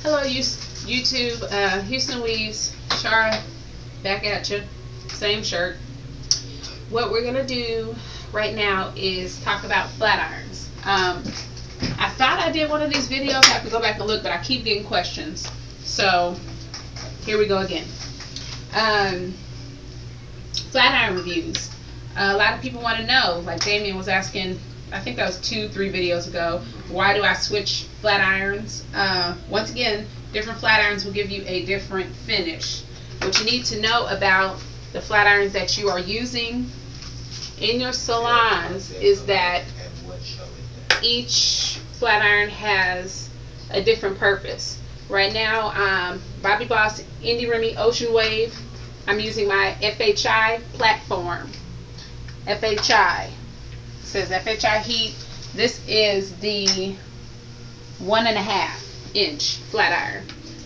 Hello, YouTube. Houston Weaves, Shara, back at you. Same shirt. What we're gonna do right now is talk about flat irons. I thought I did one of these videos. I have to go back and look, but I keep getting questions. So here we go again. Flat iron reviews. A lot of people want to know. Like Damien was asking. I think that was 2-3 videos ago. Why do I switch flat irons? Once again, different flat irons will give you a different finish. What you need to know about the flat irons that you are using in your salons is that each flat iron has a different purpose. Right now, Bobbi Boss Indie Remy Ocean Wave, I'm using my FHI platform. FHI. Says FHI heat. This is the 1.5 inch flat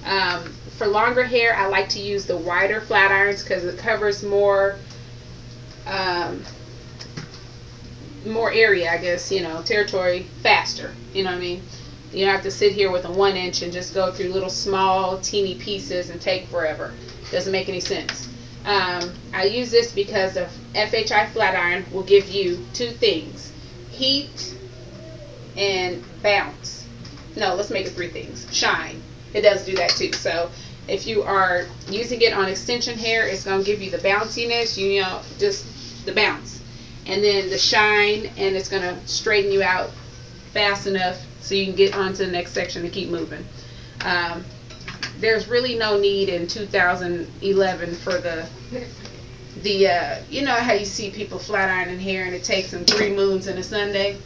iron. For longer hair, I like to use the wider flat irons because it covers more area, I guess, territory faster. You know what I mean? You don't have to sit here with a 1 inch and just go through little small teeny pieces and take forever. Doesn't make any sense. I use this because the FHI flat iron will give you two things: heat and bounce. No, let's make it 3 things. Shine. It does do that too. So if you are using it on extension hair, it's going to give you the bounciness, just the bounce, and then the shine, and it's going to straighten you out fast enough so you can get on to the next section and keep moving. There's really no need in 2011 for the you know how you see people flat ironing hair and it takes them 3 moons and a Sunday.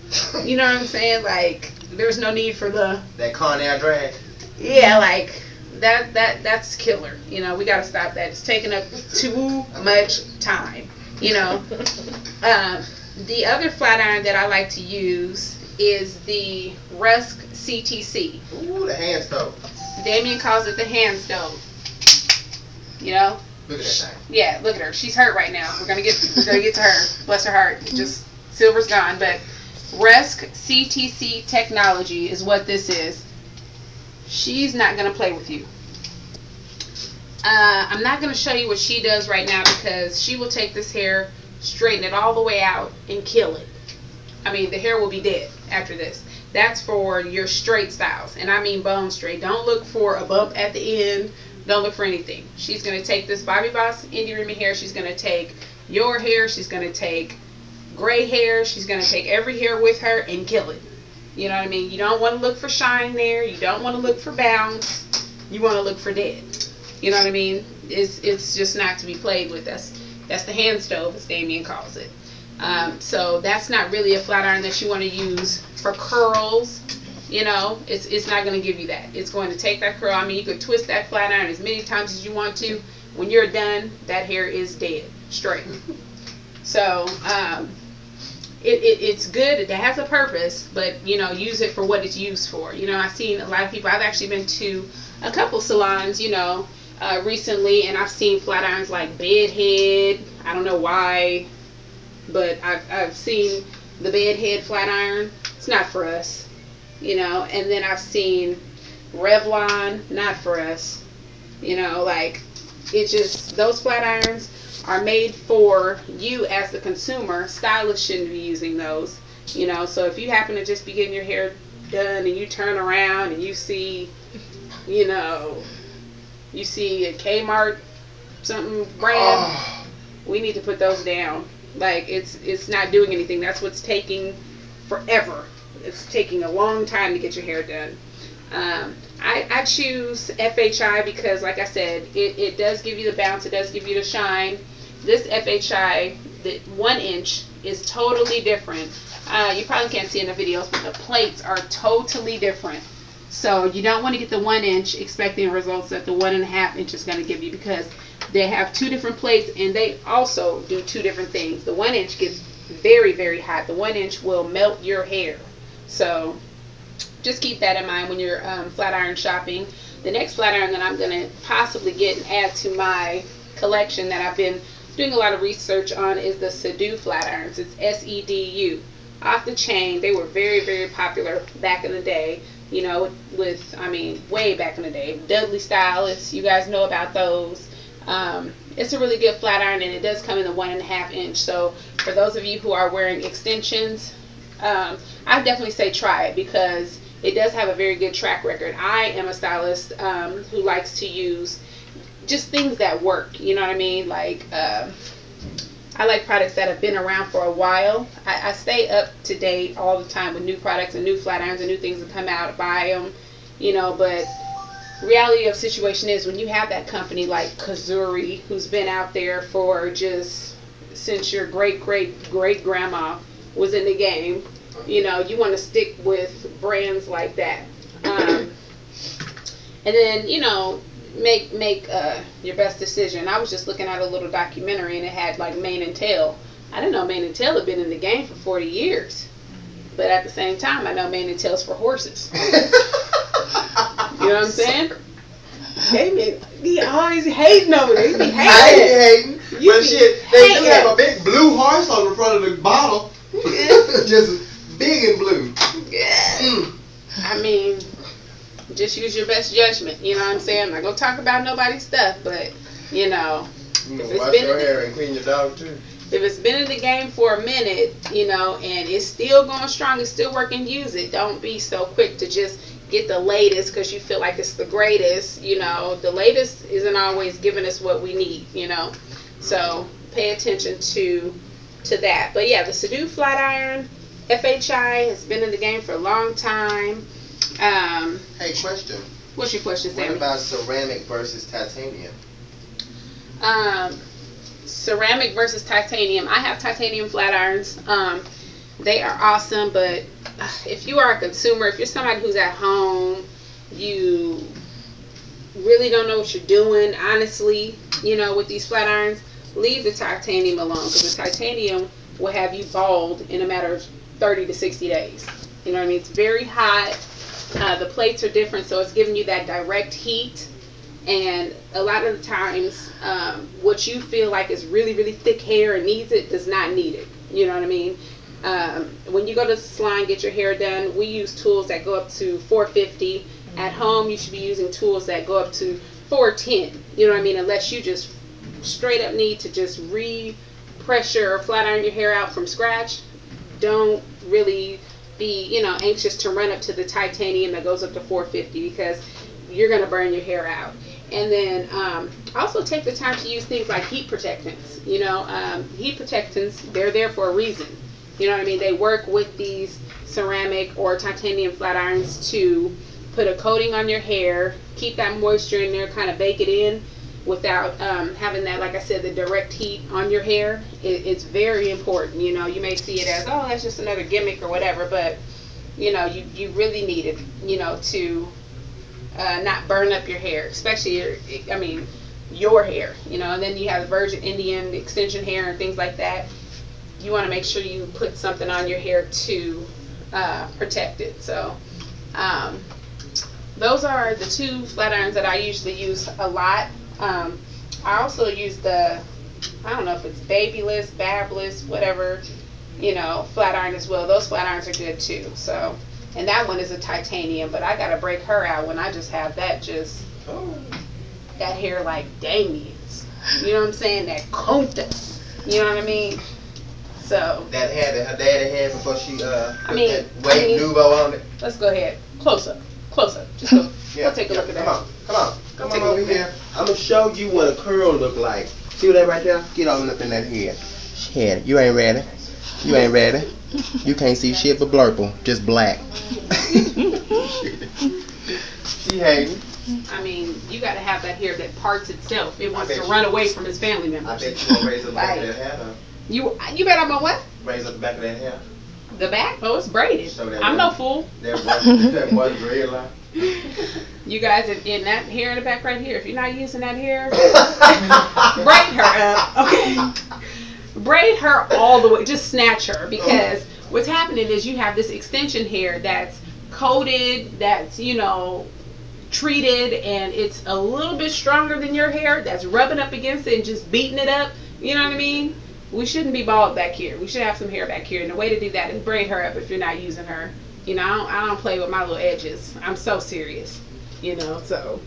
You know what I'm saying? Like, there's no need for that Conair drag. Yeah, like that's killer. We gotta stop that. It's taking up too much time. The other flat iron that I like to use is the Rusk CTC. Ooh, the hand stove. Damien calls it the hand stove. Look at that thing. Yeah, look at her. She's hurt right now. We're gonna get to her. Bless her heart. Just silver's gone. But Rusk CTC technology is what this is. She's not gonna play with you. I'm not gonna show you what she does right now because she will take this hair, straighten it all the way out, and kill it. I mean, the hair will be dead after this. That's for your straight styles, and I mean bone straight. Don't look for a bump at the end. Don't look for anything. She's going to take this Bobbi Boss Indie Remy hair. She's going to take your hair. She's going to take gray hair. She's going to take every hair with her and kill it. You know what I mean? You don't want to look for shine there. You don't want to look for bounce. You want to look for dead. You know what I mean? It's just not to be played with. That's the hand stove, as Damien calls it. So that's not really a flat iron that you want to use for curls. It's not going to give you that. It's going to take that curl. I mean, you could twist that flat iron as many times as you want to. When you're done, that hair is dead, straight. So it's good. It has a purpose, but use it for what it's used for. I've seen a lot of people. I've actually been to a couple salons, recently, and I've seen flat irons like Bedhead. I don't know why, but I've seen the Bedhead flat iron. It's not for us. And then I've seen Revlon, not for us. Like, it's just, those flat irons are made for you as the consumer. Stylists shouldn't be using those. So if you happen to just be getting your hair done and you turn around and you see, you see a Kmart something brand, we need to put those down. Like, it's not doing anything. That's what's taking forever. It's taking a long time to get your hair done. I choose FHI because, like I said, it does give you the bounce. It does give you the shine. This FHI, the 1 inch, is totally different. You probably can't see in the videos, but the plates are totally different. So you don't want to get the 1 inch expecting results that the 1.5 inch is going to give you, because they have 2 different plates and they also do 2 different things. The 1 inch gets very, very hot. The 1 inch will melt your hair. So just keep that in mind when you're flat iron shopping. The next flat iron that I'm going to possibly get and add to my collection that I've been doing a lot of research on is the Sedu flat irons. It's SEDU. Off the chain. They were very, very popular back in the day. You know, I mean, way back in the day, Dudley Stylus. You guys know about those. It's a really good flat iron, and it does come in the 1.5 inch. So for those of you who are wearing extensions, I definitely say try it because it does have a very good track record. I am a stylist who likes to use just things that work. You know what I mean? Like I like products that have been around for a while. I stay up to date all the time with new products and new flat irons and new things that come out. Buy them, you know. But reality of the situation is when you have that company like Kazuri, who's been out there for just since your great grandma was in the game, you know, you want to stick with brands like that. And then, you know, make your best decision. I was just looking at a little documentary and it had like mane and tail. I didn't know mane and tail had been in the game for 40 years. But at the same time, I know mane and tail's for horses. You know what I'm saying? He always hating over there. He be hating. I ain't hating. You But be shit, they do hating. have a big blue horse on the front of the bottle. Just big and blue. Yeah. I mean, just use your best judgment. You know what I'm saying? I'm not gonna talk about nobody's stuff, but you know, You if know, it's wash been your in hair and clean your dog too. if it's been in the game for a minute, you know, and it's still going strong, it's still working, use it. Don't be so quick to just get the latest because you feel like it's the greatest. You know, the latest isn't always giving us what we need. You know, so pay attention to that. But yeah, the Sadu flat iron FHI has been in the game for a long time. Hey, question. What's your question, Sammy? What about ceramic versus titanium? Ceramic versus titanium. I have titanium flat irons. They are awesome, but if you are a consumer, if you're somebody who's at home, you really don't know what you're doing, honestly, you know, with these flat irons, leave the titanium alone because the titanium will have you bald in a matter of 30 to 60 days. You know what I mean? It's very hot. The plates are different, so it's giving you that direct heat. And a lot of the times, what you feel like is really, really thick hair and needs it does not need it. You know what I mean? When you go to the salon, get your hair done, we use tools that go up to 450. At home, you should be using tools that go up to 410. You know what I mean? Unless you just straight up need to just re-pressure or flat iron your hair out from scratch. Don't really be, you know, anxious to run up to the titanium that goes up to 450 because you're going to burn your hair out. And then also take the time to use things like heat protectants. You know, heat protectants, they're there for a reason. You know what I mean? They work with these ceramic or titanium flat irons to put a coating on your hair, keep that moisture in there, kind of bake it in without having that, like I said, the direct heat on your hair. It's very important. You know, you may see it as, oh, that's just another gimmick or whatever, but, you know, you really need it, you know, to not burn up your hair, especially your hair, you know. And then you have the Virgin Indian extension hair and things like that. You want to make sure you put something on your hair to protect it. So those are the two flat irons that I usually use a lot. I also use I don't know if it's Babyliss, Babliss, whatever, you know, flat iron as well. Those flat irons are good too. So, and that one is a titanium, but I gotta break her out when I just have that that hair like Damien's. You know what I'm saying? That Conta. You know what I mean? So That hair that her daddy had before she put that Wave I mean, Nouveau on it. let's go ahead. Close up. Just go. Yeah, Go take a look at that. Come on take a over look at here. I'm gonna show you what a curl look like. See that right there? Get all up in that head. Shit, you ain't ready. You ain't ready. You can't see shit but blurple, just black. She hating. I mean, you got to have that hair that parts itself. It wants bet to you- run away from its family members. I bet you gonna raise up the back of that hair though. You bet I'm on what? Raise up the back of that hair. The back? Oh, it's braided. So that I'm one- no fool. That one dreadlock. You guys, in that hair in the back right here, if you're not using that hair, braid her up, okay? Braid her all the way. Just snatch her, because what's happening is you have this extension hair that's coated, that's, you know, treated, and it's a little bit stronger than your hair, that's rubbing up against it and just beating it up. You know what I mean? We shouldn't be bald back here. We should have some hair back here, and the way to do that is braid her up if you're not using her You know, I don't play with my little edges. I'm so serious. You know, so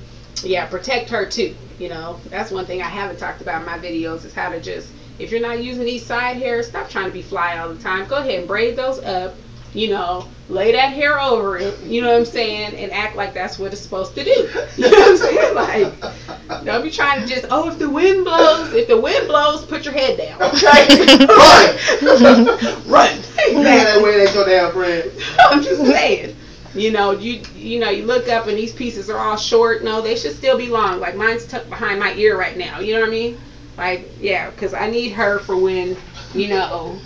yeah, protect her too. You know, that's one thing I haven't talked about in my videos is how to just, if you're not using these side hairs, stop trying to be fly all the time. Go ahead and braid those up. You know, lay that hair over it, you know what I'm saying, and act like that's what it's supposed to do. You know what I'm saying? Like, don't be trying to just, if the wind blows, put your head down. Okay? Run. Run. Exactly. That way ain't your damn friend. I'm just saying. You know, you look up and these pieces are all short. No, they should still be long. Like mine's tucked behind my ear right now. You know what I mean? Like, yeah, because I need her for when, you know,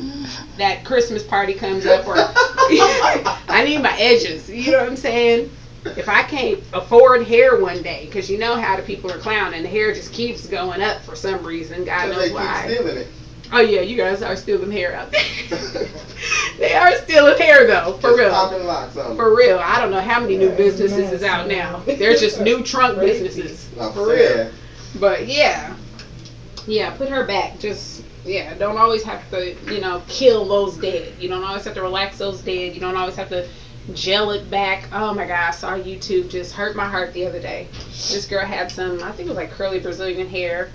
that Christmas party comes up, or I need my edges. You know what I'm saying? If I can't afford hair one day, because you know how the people are clowning, the hair just keeps going up for some reason. God knows why. Keep stealing it. Oh yeah, you guys are stealing hair out there. They are stealing hair though, for real. Popping locks on. For real. I don't know how many new businesses is out now. There's just new trunk businesses. For real. But yeah. Yeah, put her back. Just, yeah, don't always have to, you know, kill those dead. You don't always have to relax those dead. You don't always have to gel it back. Oh my God, I saw YouTube just hurt my heart the other day. This girl had some, I think it was like curly Brazilian hair,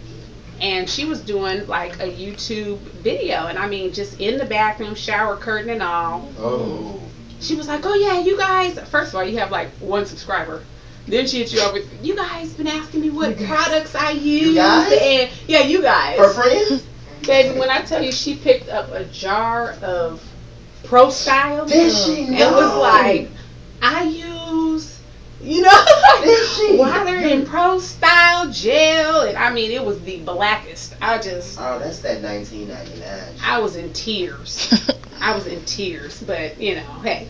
and she was doing like a YouTube video, and I mean, just in the bathroom, shower curtain and all. Oh. She was like, oh yeah, you guys, first of all, you have like 1 subscriber. Then she hit you up with, you guys been asking me what products I use. You guys? And yeah, you guys. Her friends? Baby, when I tell you she picked up a jar of Pro Style. Did she know? And was like, I use, you know, like water and Pro Style gel. And I mean, it was the blackest. Oh, that's that 1999. I was in tears. I was in tears. But, you know, hey.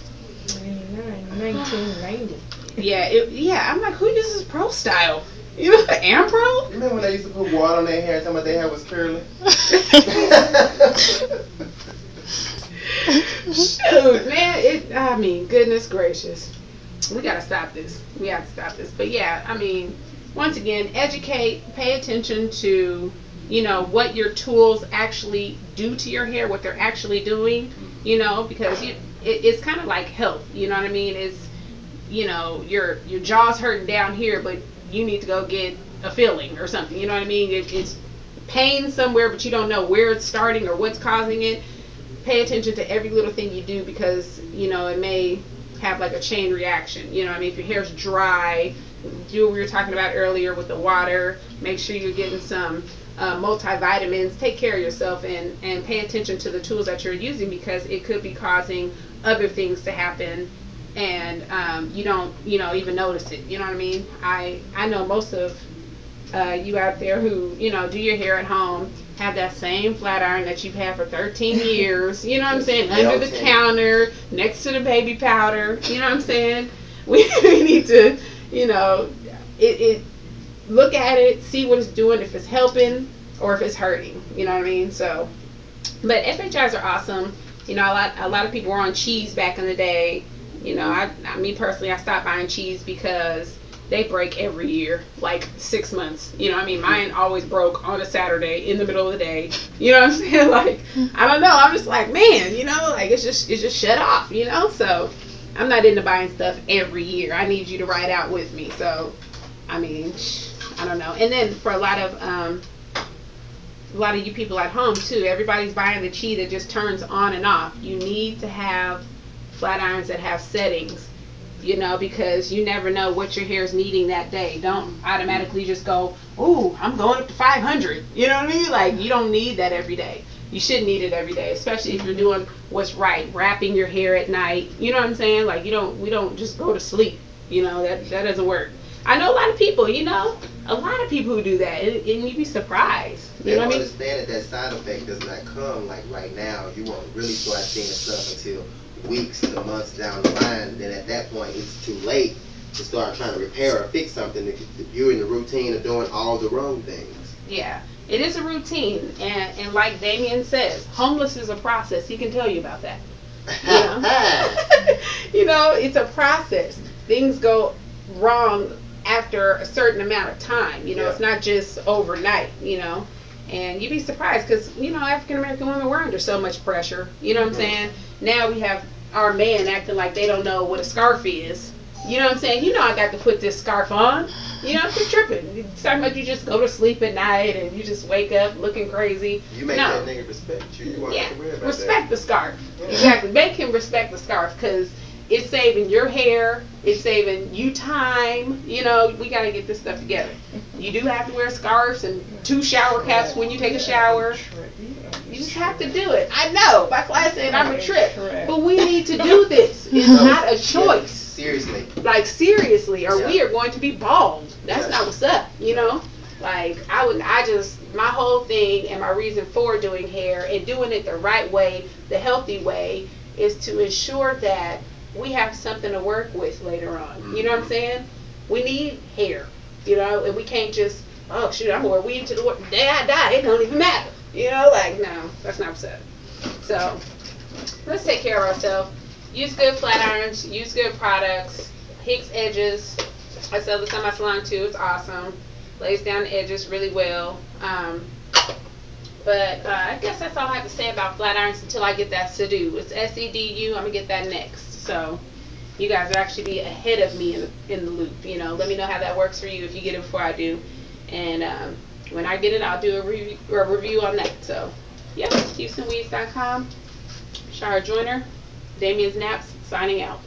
1990. Yeah, I'm like, who uses Pro Style? You know, Ampro? Remember when they used to put water on their hair and tell me their hair was curly? Shoot, man, I mean, goodness gracious. We gotta stop this. We have to stop this. But yeah, I mean, once again, educate, pay attention to, you know, what your tools actually do to your hair, what they're actually doing, you know, because it's kind of like health, you know what I mean? It's, you know, your jaw's hurting down here, but you need to go get a filling or something, you know what I mean? It's pain somewhere, but you don't know where it's starting or what's causing it. Pay attention to every little thing you do, because, you know, it may have like a chain reaction. You know what I mean? If your hair's dry, do what we were talking about earlier with the water. Make sure you're getting some multivitamins. Take care of yourself, and pay attention to the tools that you're using, because it could be causing other things to happen, and you don't, you know, even notice it. You know what I mean? I know most of you out there who, you know, do your hair at home have that same flat iron that you've had for 13 years, you know what I'm saying, under the counter, next to the baby powder, you know what I'm saying? We need to, you know, it look at it, see what it's doing, if it's helping or if it's hurting, you know what I mean? So, but FHIs are awesome. You know, a lot of people were on cheese back in the day. You know, me personally, I stopped buying cheese because they break every year, like 6 months. You know, I mean, mine always broke on a Saturday in the middle of the day. You know what I'm saying? Like, I don't know. I'm just like, man, you know, like it's just shut off, you know? So I'm not into buying stuff every year. I need you to ride out with me. So, I mean, I don't know. And then for a lot of you people at home too, everybody's buying the Chi that just turns on and off. You need to have flat irons that have settings. You know, because you never know what your hair is needing that day. Don't automatically just go, ooh, I'm going up to 500. You know what I mean? Like, you don't need that every day. You shouldn't need it every day, especially if you're doing what's right, wrapping your hair at night. You know what I'm saying? Like, we don't just go to sleep. You know, that doesn't work. I know a lot of people, you know, who do that, and you'd be surprised. You know what I mean? Understand that side effect does not come like right now. You won't really start seeing the stuff until weeks to months down the line. Then at that point, it's too late to start trying to repair or fix something if you're in the routine of doing all the wrong things. Yeah, it is a routine, and like Damien says, homeless is a process. He can tell you about that. You know, you know, it's a process. Things go wrong after a certain amount of time. You know, It's not just overnight. You know, and you'd be surprised because, you know, African American women were under so much pressure. You know what I'm saying? Now we have our men acting like they don't know what a scarf is. You know what I'm saying? You know I got to put this scarf on. You know, I'm just tripping. It's talking about you just go to sleep at night and you just wake up looking crazy. You make no. that nigga respect you. You want Yeah, to wear about respect that. the scarf. Exactly. Make him respect the scarf because it's saving your hair. It's saving you time. You know, we got to get this stuff together. You do have to wear scarves and 2 shower caps when you take a shower. You just have to do it. I know. My class said I'm a trip. But we need to do this. It's not a choice. Seriously. Like, seriously, or we Yeah. are going to be bald. That's Yeah. not what's up, you know? Like, my whole thing and my reason for doing hair and doing it the right way, the healthy way, is to ensure that we have something to work with later on. You know what I'm saying? We need hair, you know, and we can't just, oh, shoot, I'm going to wear weed to the day I die. It don't even matter. You know, like, no, that's not what's up. So, let's take care of ourselves. Use good flat irons. Use good products. Hicks edges. I sell this on my salon too. It's awesome. Lays down the edges really well. But I guess that's all I have to say about flat irons until I get that Sedu. It's SEDU. I'm going to get that next. So you guys will actually be ahead of me in the loop. You know, let me know how that works for you if you get it before I do. And when I get it, I'll do a review on that. So, yeah, HoustonWeeds.com. Shara Joyner. Damien's Naps signing out.